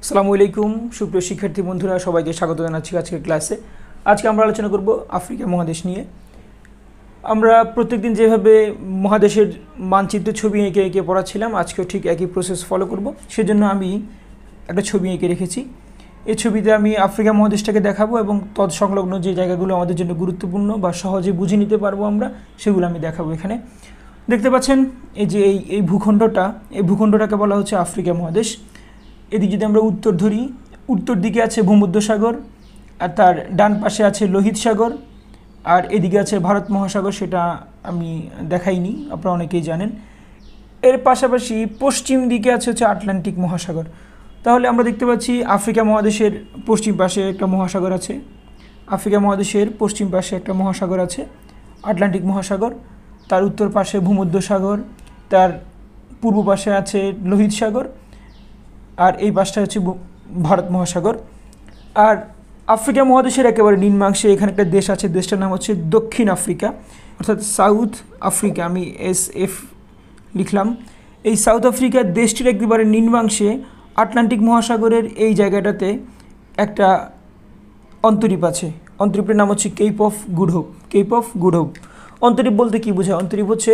আসসালামু আলাইকুম সুপ্রিয় শিক্ষার্থী বন্ধুরা, সবাইকে স্বাগত জানাচ্ছি আজকের ক্লাসে। আজকে আমরা আলোচনা করব আফ্রিকা মহাদেশ নিয়ে। আমরা প্রত্যেকদিন যেভাবে মহাদেশের মানচিত্র ছবি এঁকে এঁকে পড়াচ্ছিলাম, আজকেও ঠিক একই প্রসেস ফলো করব। সেজন্য আমি একটা ছবি এঁকে রেখেছি। এই ছবিতে আমি আফ্রিকা মহাদেশটাকে দেখাবো এবং তৎসংলগ্ন যে জায়গাগুলো আমাদের জন্য গুরুত্বপূর্ণ বা সহজে বুঝে নিতে পারবো আমরা, সেগুলো আমি দেখাবো। এখানে দেখতে পাচ্ছেন এই যে এই ভূখণ্ডটাকে বলা হচ্ছে আফ্রিকা মহাদেশ। এদিকে যদি আমরা উত্তর ধরি, উত্তর দিকে আছে ভূমধ্যসাগর, আর তার ডান পাশে আছে লোহিত সাগর, আর এদিকে আছে ভারত মহাসাগর, সেটা আমি দেখাইনি, আপনারা অনেকেই জানেন। এর পাশাপাশি পশ্চিম দিকে আছে হচ্ছে আটলান্টিক মহাসাগর। তাহলে আমরা দেখতে পাচ্ছি আফ্রিকা মহাদেশের পশ্চিম পাশে একটা মহাসাগর আছে, আফ্রিকা মহাদেশের পশ্চিম পাশে একটা মহাসাগর আছে আটলান্টিক মহাসাগর, তার উত্তর পাশে ভূমধ্যসাগর, তার পূর্ব পাশে আছে লোহিত সাগর, আর এই পাশটা হচ্ছে ভারত মহাসাগর। আর আফ্রিকা মহাদেশের একেবারে নিম্নাংশে এখানে একটা দেশ আছে, দেশটার নাম হচ্ছে দক্ষিণ আফ্রিকা, অর্থাৎ সাউথ আফ্রিকা। আমি SF লিখলাম। এই সাউথ আফ্রিকার দেশটির একেবারে নিম্নাংশে আটলান্টিক মহাসাগরের এই জায়গাটাতে একটা অন্তরীপ আছে। অন্তরীপের নাম হচ্ছে Cape of Good Hope. Cape of Good Hope. অন্তরীপ বলতে কী বোঝায়? অন্তরীপ হচ্ছে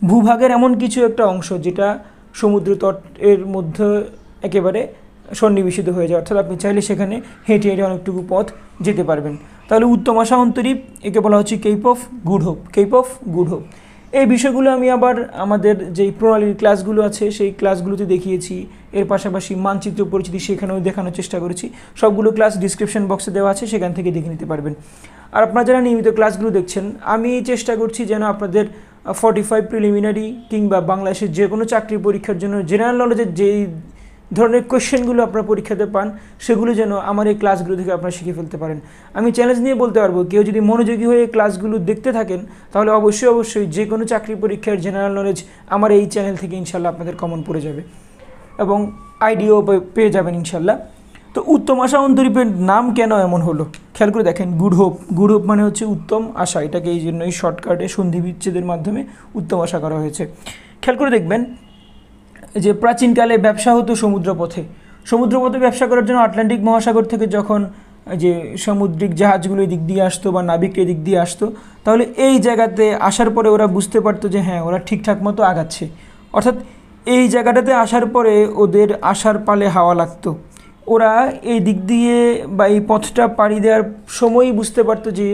ভূভাগের এমন কিছু একটা অংশ যেটা সমুদ্র তটের মধ্যে একেবারে সন্নিবেশিত হয়ে যায়, অর্থাৎ আপনি চাইলে সেখানে হেঁটে হেঁটে অনেকটুকু পথ যেতে পারবেন। তাহলে উত্তম আশা অন্তরীপ, একে বলা হচ্ছে Cape of Good Hope. Cape of Good Hope. এই বিষয়গুলো আমি আবার আমাদের যেই প্রণালীর ক্লাসগুলো আছে সেই ক্লাসগুলোতে দেখিয়েছি। এর পাশাপাশি মানচিত্র পরিচিতি সেখানেও দেখানোর চেষ্টা করেছি। সবগুলো ক্লাস ডিসক্রিপশন বক্সে দেওয়া আছে, সেখান থেকে দেখে নিতে পারবেন। আর আপনারা যারা নিয়মিত ক্লাসগুলো দেখছেন, আমি চেষ্টা করছি যেন আপনাদের 45 প্রিলিমিনারি কিংবা বাংলাদেশের যে কোনো চাকরি পরীক্ষার জন্য জেনারেল নলেজের যেই ধরনের কোয়েশ্চেনগুলো আপনারা পরীক্ষাতে পান, সেগুলো যেন আমার এই ক্লাসগুলো থেকে আপনারা শিখে ফেলতে পারেন। আমি চ্যালেঞ্জ নিয়ে বলতে পারবো, কেউ যদি মনোযোগী হয়ে ক্লাসগুলো দেখতে থাকেন, তাহলে অবশ্যই যে কোনো চাকরি পরীক্ষার জেনারেল নলেজ আমার এই চ্যানেল থেকে ইনশাল্লাহ আপনাদের কমন পড়ে যাবে এবং আইডিয়াও পেয়ে যাবেন ইনশাল্লাহ। তো উত্তম আশা অন্তরীপের নাম কেন এমন হলো খেয়াল করে দেখেন। গুড হোপ, গুড হোপ মানে হচ্ছে উত্তম আশা। এটাকে এই জন্যই শর্টকাটে সন্ধি বিচ্ছেদের মাধ্যমে উত্তম আশা করা হয়েছে। খেয়াল করে দেখবেন যে প্রাচীনকালে ব্যবসা হতো সমুদ্রপথে। সমুদ্রপথে ব্যবসা করার জন্য আটলান্টিক মহাসাগর থেকে যখন যে সামুদ্রিক জাহাজগুলো এদিক দিয়ে আসতো বা নাবিকরা এদিক দিয়ে আসতো, তাহলে এই জায়গাতে আসার পরে ওরা বুঝতে পারতো যে হ্যাঁ, ওরা ঠিকঠাক মতো আগাচ্ছে। অর্থাৎ এই জায়গাটাতে আসার পরে ওদের আসার পালে হাওয়া লাগতো। ওরা এই দিক দিয়ে বা এই পথটা পাড়ি দেওয়ার সময়ই বুঝতে পারতো যে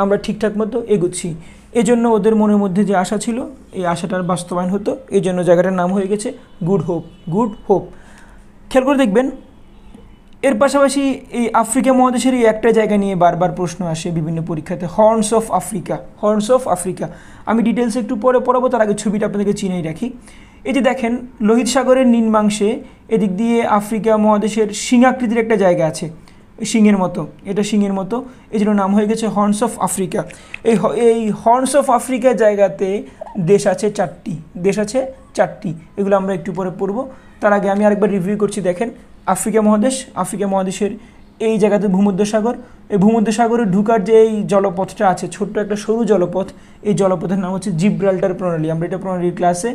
আমরা ঠিকঠাক মতো এগোচ্ছি। এজন্য ওদের মনের মধ্যে যে আশা ছিল, এই আশাটার বাস্তবায়ন হতো। এই জন্য জায়গাটার নাম হয়ে গেছে গুড হোপ। Good hope. খেয়াল করে দেখবেন এর পাশাপাশি এই আফ্রিকা মহাদেশের এই একটা জায়গা নিয়ে বারবার প্রশ্ন আসে বিভিন্ন পরীক্ষাতে, horns of Africa. Horns of Africa আমি ডিটেলস একটু পরে পড়াবো, তার আগে ছবিটা আপনাদেরকে চিনেই রাখি। এই যে দেখেন লোহিত সাগরের নিম্নাংশে এদিক দিয়ে আফ্রিকা মহাদেশের সিংহাকৃতির একটা জায়গা আছে, সিংহের মতো, এটা সিংহের মতো, এই জন্য নাম হয়ে গেছে হর্নস অফ আফ্রিকা। এই হর্নস অফ আফ্রিকা জায়গাতে দেশ আছে চারটি। এগুলো আমরা একটু পরে পড়ব। তার আগে আমি আরেকবার রিভিউ করছি। দেখেন আফ্রিকা মহাদেশের এই জায়গাতে ভূমধ্যসাগর। এই ভূমধ্যসাগরে ঢুকার যে এই জলপথটা আছে, ছোট্ট একটা সরু জলপথ, এই জলপথের নাম হচ্ছে জিব্রাল্টার প্রণালী। আমরা এটা প্রণালীর ক্লাসে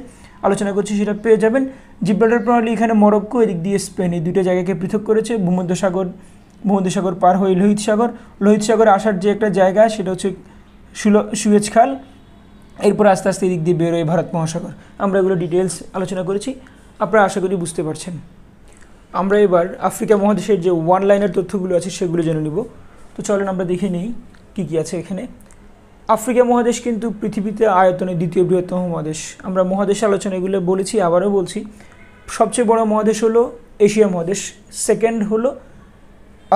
আলোচনা করছি, সেটা পেয়ে যাবেন। জিব্রাল্টার প্রণালী এখানে মরক্কো, এদিক দিয়ে স্পেন, এই দুটো জায়গাকে পৃথক করেছে। ভূমধ্যসাগর পার হয়ে লোহিত সাগর আসার যে একটা জায়গা, সেটা হচ্ছে সুয়েজ খাল। এরপর আস্তে আস্তে এদিক দিয়ে বেরোয় ভারত মহাসাগর। আমরা এগুলো ডিটেলস আলোচনা করেছি, আপনারা আশা করি বুঝতে পারছেন। আমরা এবার আফ্রিকা মহাদেশের যে ওয়ান লাইনের তথ্যগুলো আছে সেগুলো জেনে নিব। তো চলেন আমরা দেখে নিই কী কী আছে এখানে। আফ্রিকা মহাদেশ কিন্তু পৃথিবীতে আয়তনে দ্বিতীয় বৃহত্তম মহাদেশ। আমরা মহাদেশ আলোচনা এগুলো বলেছি, আবারও বলছি। সবচেয়ে বড় মহাদেশ হলো এশিয়া মহাদেশ, সেকেন্ড হলো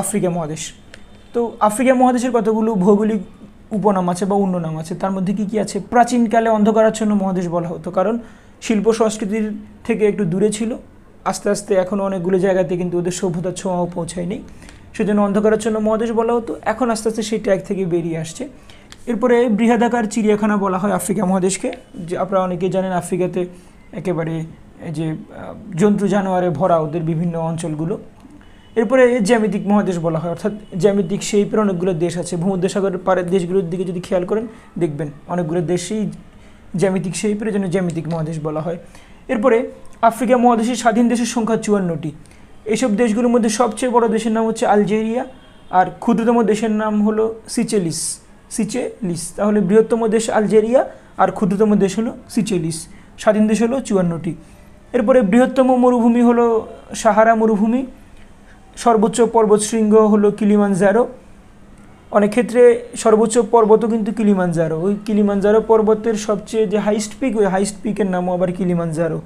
আফ্রিকা মহাদেশ। তো আফ্রিকা মহাদেশের কতগুলো ভৌগোলিক উপনাম আছে বা অন্য নাম আছে। তার মধ্যে কী আছে? প্রাচীনকালে অন্ধকারাচ্ছন্ন মহাদেশ বলা হতো, কারণ শিল্প সংস্কৃতির থেকে একটু দূরে ছিল। আস্তে আস্তে এখনও অনেকগুলো জায়গাতে কিন্তু ওদের সভ্যতার ছোঁয়াও পৌঁছায়নি, সেজন্য অন্ধকারাচ্ছন্ন মহাদেশ বলা হতো। এখন আস্তে আস্তে সেই ট্যাগ থেকে বেরিয়ে আসছে। এরপরে বৃহদাকার চিড়িয়াখানা বলা হয় আফ্রিকা মহাদেশকে। যে আপনারা অনেকেই জানেন আফ্রিকাতে একেবারে যে জন্তু জানোয়ারে ভরা ওদের বিভিন্ন অঞ্চলগুলো। এরপরে জ্যামিতিক মহাদেশ বলা হয়, অর্থাৎ জ্যামিতিক শেপের অনেকগুলো দেশ আছে। ভূমধ্যসাগরের পাড়ের দেশগুলোর দিকে যদি খেয়াল করেন দেখবেন অনেকগুলো দেশেই জ্যামিতিক শেপের জন্য জ্যামিতিক মহাদেশ বলা হয়। এরপরে আফ্রিকা মহাদেশের স্বাধীন দেশের সংখ্যা 54টি। এইসব দেশগুলোর মধ্যে সবচেয়ে বড় দেশের নাম হচ্ছে আলজেরিয়া, আর ক্ষুদ্রতম দেশের নাম হলো সিচেলিস। তাহলে বৃহত্তম দেশ আলজেরিয়া আর ক্ষুদ্রতম দেশ হলো সিচেলিস। স্বাধীন দেশ হলো 54টি। এরপরে বৃহত্তম মরুভূমি হলো সাহারা মরুভূমি। সর্বোচ্চ পর্বতশৃঙ্গ হলো কিলিমানজারো। অনেক ক্ষেত্রে সর্বোচ্চ পর্বতও কিন্তু কিলিমানজারো। ওই কিলিমানজারো পর্বতের সবচেয়ে যে হাইস্ট পিক, ওই হাইস্ট পিকের নামও আবার কিলিমানজারো।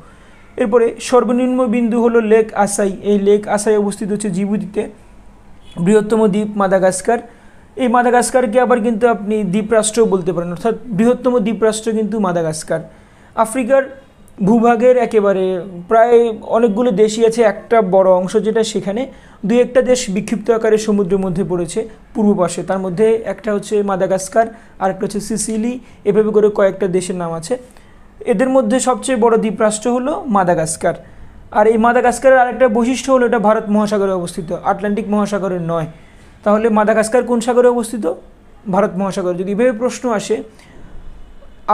এরপরে সর্বনিম্ন বিন্দু হলো লেক আসাই। এই লেক আসাই অবস্থিত হচ্ছে জিবুতিতে। বৃহত্তম দ্বীপ মাদাগাস্কার। এই মাদাগাস্কারকে আবার কিন্তু আপনি দ্বীপরাষ্ট্রও বলতে পারেন, অর্থাৎ বৃহত্তম দ্বীপরাষ্ট্র কিন্তু মাদাগাস্কার। আফ্রিকার ভূভাগের একেবারে প্রায় অনেকগুলো দেশই আছে, একটা বড় অংশ যেটা সেখানে দুই একটা দেশ বিক্ষিপ্ত আকারে সমুদ্রের মধ্যে পড়েছে পূর্ব পাশে। তার মধ্যে একটা হচ্ছে মাদাগাস্কার, আর একটা হচ্ছে সিসিলি। এভাবে করে কয়েকটা দেশের নাম আছে। এদের মধ্যে সবচেয়ে বড় দ্বীপরাষ্ট্র হলো মাদাগাস্কার। আর এই মাদাগাস্কারের আরেকটা বৈশিষ্ট্য হলো এটা ভারত মহাসাগরে অবস্থিত, আটলান্টিক মহাসাগরের নয়। তাহলে মাদাগাস্কার কোন সাগরে অবস্থিত? ভারত মহাসাগরে। যদি এভাবে প্রশ্ন আসে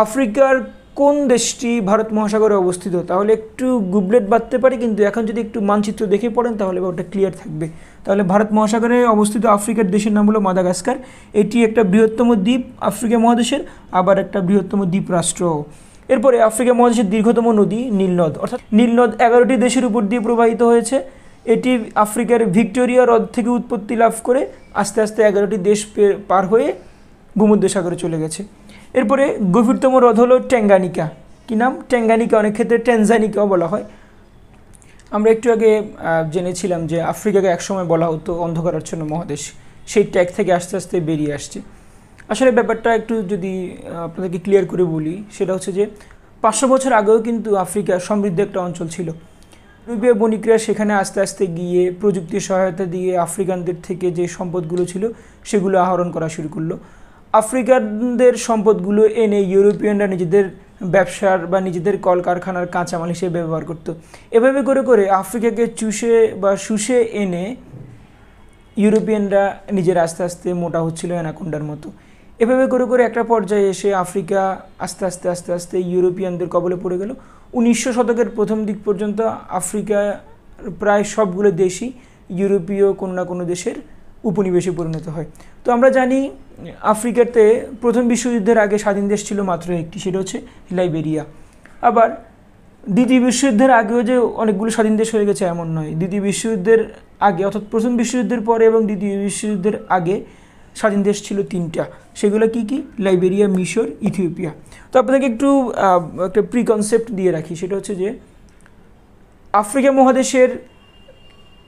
আফ্রিকার কোন দেশটি ভারত মহাসাগরে অবস্থিত, তাহলে একটু গুবলেট বাঁধতে পারি, কিন্তু এখন যদি একটু মানচিত্র দেখে পড়েন তাহলে ওটা ক্লিয়ার থাকবে। তাহলে ভারত মহাসাগরে অবস্থিত আফ্রিকার দেশের নাম হলো মাদাগাস্কার। এটি একটা বৃহত্তম দ্বীপ আফ্রিকা মহাদেশের, আবার একটা বৃহত্তম দ্বীপ রাষ্ট্র। এরপরে আফ্রিকা মহাদেশের দীর্ঘতম নদী নীলনদ, অর্থাৎ নীলনদ 11টি দেশের উপর দিয়ে প্রবাহিত হয়েছে। এটি আফ্রিকার ভিক্টোরিয়া হ্রদ থেকে উৎপত্তি লাভ করে আস্তে আস্তে 11টি দেশ পার হয়ে ভূমধ্যসাগরে চলে গেছে। এরপরে গভীরতম হ্রদ হলো ট্যাঙ্গানিকা। কি নাম? ট্যাঙ্গানিকা। অনেক ক্ষেত্রে ট্যানজানিকাও বলা হয়। আমরা একটু আগে জেনেছিলাম যে আফ্রিকাকে একসময় বলা হতো অন্ধকারাচ্ছন্ন মহাদেশ, সেই ট্যাগ থেকে আস্তে আস্তে বেরিয়ে আসছে। আসলে ব্যাপারটা একটু যদি আপনাদেরকে ক্লিয়ার করে বলি, সেটা হচ্ছে যে 500 বছর আগেও কিন্তু আফ্রিকা সমৃদ্ধ একটা অঞ্চল ছিল। ইউরোপীয় বণিকরা সেখানে আস্তে আস্তে গিয়ে প্রযুক্তির সহায়তা দিয়ে আফ্রিকানদের থেকে যে সম্পদগুলো ছিল সেগুলো আহরণ করা শুরু করলো। আফ্রিকানদের সম্পদগুলো এনে ইউরোপিয়ানরা নিজেদের ব্যবসার বা নিজেদের কলকারখানার কাঁচামাল হিসেবে ব্যবহার করত। এভাবে করে করে আফ্রিকাকে চুষে বা শুষে এনে ইউরোপিয়ানরা নিজের আস্তে আস্তে মোটা হচ্ছিল অ্যানাকোন্ডার মতো। এভাবে করে করে একটা পর্যায়ে এসে আফ্রিকা আস্তে আস্তে আস্তে আস্তে ইউরোপিয়ানদের কবলে পড়ে গেল। 1900 শতকের প্রথম দিক পর্যন্ত আফ্রিকা প্রায় সবগুলো দেশই ইউরোপীয় কোনো না কোনো দেশের উপনিবেশে পরিণত হয়। তো আমরা জানি আফ্রিকাতে প্রথম বিশ্বযুদ্ধের আগে স্বাধীন দেশ ছিল মাত্র একটি, সেটা হচ্ছে লাইবেরিয়া। আবার দ্বিতীয় বিশ্বযুদ্ধের আগেও যে অনেকগুলো স্বাধীন দেশ হয়ে গেছে এমন নয়। দ্বিতীয় বিশ্বযুদ্ধের আগে, অর্থাৎ প্রথম বিশ্বযুদ্ধের পরে এবং দ্বিতীয় বিশ্বযুদ্ধের আগে স্বাধীন দেশ ছিল 3টা। সেগুলো কি কি? লাইবেরিয়া, মিশর, ইথিওপিয়া। তো আপনাদেরকে একটু একটা প্রিকনসেপ্ট দিয়ে রাখি, সেটা হচ্ছে যে আফ্রিকা মহাদেশের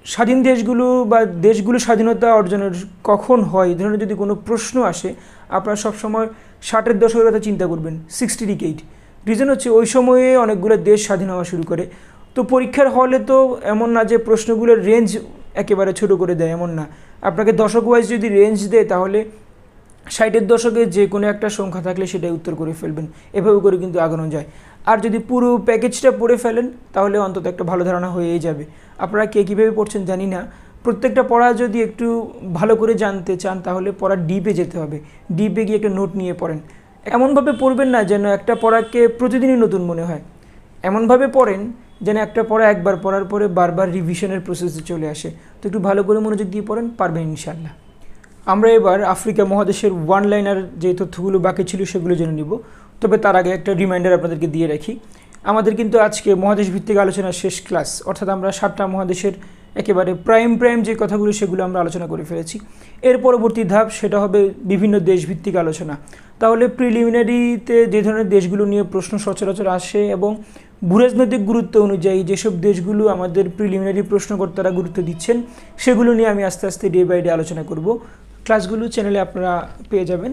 স্বাধীন দেশগুলো বা দেশগুলো স্বাধীনতা অর্জনের কখন হয়, এই ধরনের যদি কোনো প্রশ্ন আসে, আপনারা সবসময় 60-এর দশকের কথা চিন্তা করবেন, 60 ডিকেড। রিজন হচ্ছে ওই সময়ে অনেকগুলো দেশ স্বাধীন হওয়া শুরু করে। তো পরীক্ষার হলে তো এমন না যে প্রশ্নগুলোর রেঞ্জ একেবারে ছোট করে দেয়, এমন না। আপনাকে দশক ওয়াইজ যদি রেঞ্জ দেয় তাহলে 60-এর দশকে যে কোনো একটা সংখ্যা থাকলে সেটাই উত্তর করে ফেলবেন। এভাবে করে কিন্তু আগানো যায়। আর যদি পুরো প্যাকেজটা পড়ে ফেলেন তাহলে অন্তত একটা ভালো ধারণা হয়েই যাবে। আপনারা কে কীভাবে পড়ছেন জানি না, প্রত্যেকটা পড়া যদি একটু ভালো করে জানতে চান তাহলে পড়ার ডিপে যেতে হবে। ডিপে গিয়ে একটা নোট নিয়ে পড়েন। এমনভাবে পড়বেন না যেন একটা পড়াকে প্রতিদিনই নতুন মনে হয়। এমনভাবে পড়েন যেন একটা পড়া একবার পড়ার পরে বারবার রিভিশনের প্রসেসে চলে আসে। তো একটু ভালো করে মনোযোগ দিয়ে পড়েন, পারবেন ইনশাআল্লাহ। আমরা এবার আফ্রিকা মহাদেশের ওয়ান লাইনার যে তথ্যগুলো বাকি ছিল সেগুলো জেনে নিব। তবে তার আগে একটা রিমাইন্ডার আপনাদেরকে দিয়ে রাখি, আমাদের কিন্তু আজকে মহাদেশ ভিত্তিক আলোচনার শেষ ক্লাস, অর্থাৎ আমরা 7টা মহাদেশের একেবারে প্রাইম যে কথাগুলো সেগুলো আমরা আলোচনা করে ফেলেছি। এর পরবর্তী ধাপ সেটা হবে বিভিন্ন দেশভিত্তিক আলোচনা। তাহলে প্রিলিমিনারিতে যে ধরনের দেশগুলো নিয়ে প্রশ্ন সচরাচর আসে এবং ভূরাজনৈতিক গুরুত্ব অনুযায়ী যেসব দেশগুলো আমাদের প্রিলিমিনারি প্রশ্নকর্তারা গুরুত্ব দিচ্ছেন সেগুলো নিয়ে আমি আস্তে আস্তে ডে বাই ডে আলোচনা করব। ক্লাসগুলো চ্যানেলে আপনারা পেয়ে যাবেন।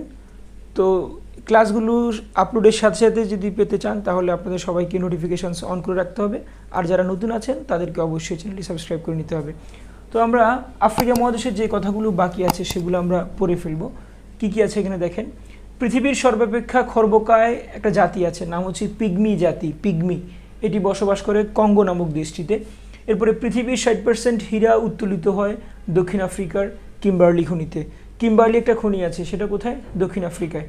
তো ক্লাসগুলো আপলোডের সাথে সাথে যদি পেতে চান তাহলে আপনাদের সবাইকে নোটিফিকেশানস অন করে রাখতে হবে, আর যারা নতুন আছেন তাদেরকে অবশ্যই চ্যানেলটি সাবস্ক্রাইব করে নিতে হবে। তো আমরা আফ্রিকা মহাদেশের যে কথাগুলো বাকি আছে সেগুলো আমরা পড়ে ফেলবো। কি কি আছে এখানে দেখেন। পৃথিবীর সর্বাপেক্ষা খর্বকায় একটা জাতি আছে, নাম হচ্ছে পিগমি জাতি। পিগমি এটি বসবাস করে কঙ্গো নামক দেশটিতে। এরপরে পৃথিবীর 60% হীরা উত্তোলিত হয় দক্ষিণ আফ্রিকার কিম্বার্লি খনিতে। কিম্বার্লি একটা খনি আছে, সেটা কোথায়? দক্ষিণ আফ্রিকায়।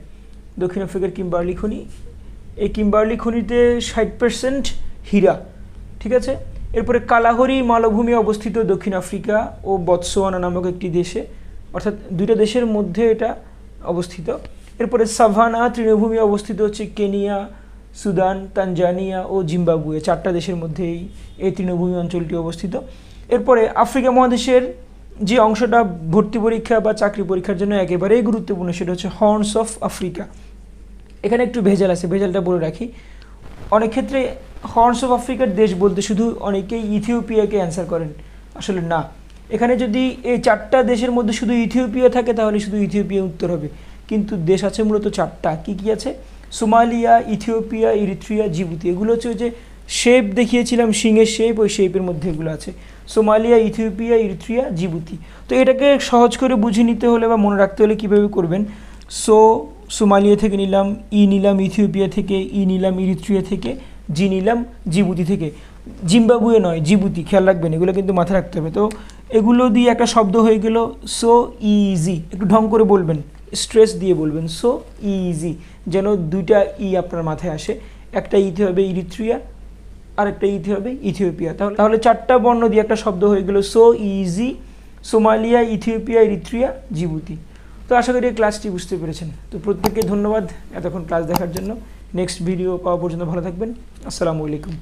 দক্ষিণ আফ্রিকার কিম্বার্লি খনি। এই কিম্বার্লি খনিতে 60% হীরা, ঠিক আছে। এরপরে কালাহরি মালভূমি অবস্থিত দক্ষিণ আফ্রিকা ও বতসোয়ানা নামক একটি দেশে, অর্থাৎ দুইটা দেশের মধ্যে এটা অবস্থিত। এরপরে সাভানা তৃণভূমি অবস্থিত হচ্ছে কেনিয়া, সুদান, তানজানিয়া ও জিম্বাবুয়ে, 4টা দেশের মধ্যে এই তৃণভূমি অঞ্চলটি অবস্থিত। এরপরে আফ্রিকা মহাদেশের যে অংশটা ভর্তি পরীক্ষা বা চাকরি পরীক্ষার জন্য একেবারেই গুরুত্বপূর্ণ সেটা হচ্ছে হর্নস অফ আফ্রিকা। এখানে একটু ভেজাল আছে, ভেজালটা বলে রাখি। অনেক ক্ষেত্রে হর্নস অফ আফ্রিকার দেশ বলতে শুধু অনেকেই ইথিওপিয়াকে অ্যান্সার করেন, আসলে না। এখানে যদি এই 4টা দেশের মধ্যে শুধু ইথিওপিয়া থাকে তাহলে শুধু ইথিওপিয়া উত্তর হবে, কিন্তু দেশ আছে মূলত 4টা। কী কী আছে? Somalia, Ethiopia, Eritrea, Djibouti. এগুলো হচ্ছে যে শেপ দেখিয়েছিলাম, সিংহের শেপ, ওই শেপের মধ্যে এগুলো আছে, সোমালিয়া, ইথিওপিয়া, ইরিত্রিয়া, জিবুতি। তো এটাকে সহজ করে বুঝে নিতে হলে বা মনে রাখতে হলে কীভাবে করবেন? সোমালিয়া থেকে নিলাম, নিলাম ইথিওপিয়া থেকে, নিলাম ইরিত্রিয়া থেকে, নিলাম জিবুতি থেকে। জিম্বাবুয়ে নয়, জিবুতি, খেয়াল রাখবেন, এগুলো কিন্তু মাথায় রাখতে হবে। তো এগুলো দিয়ে একটা শব্দ হয়ে গেল সো ইজি। একটু ঢং করে বলবেন, স্ট্রেস দিয়ে বলবেন, সো ইজি, যেন দুইটা আপনার মাথায় আসে। একটা ইতে হবে ইরিত্রিয়া, আর একটা ইতে হবে ইথিওপিয়া। তাহলে 4টা বর্ণ দিয়ে একটা শব্দ হয়ে গেল so easy, Somalia, Ethiopia, Eritrea, Djibouti. তো আশা করি এই ক্লাসটি বুঝতে পেরেছেন। তো প্রত্যেককে ধন্যবাদ এতক্ষণ ক্লাস দেখার জন্য। নেক্সট ভিডিও পাওয়া পর্যন্ত ভালো থাকবেন। আসসালামু আলাইকুম।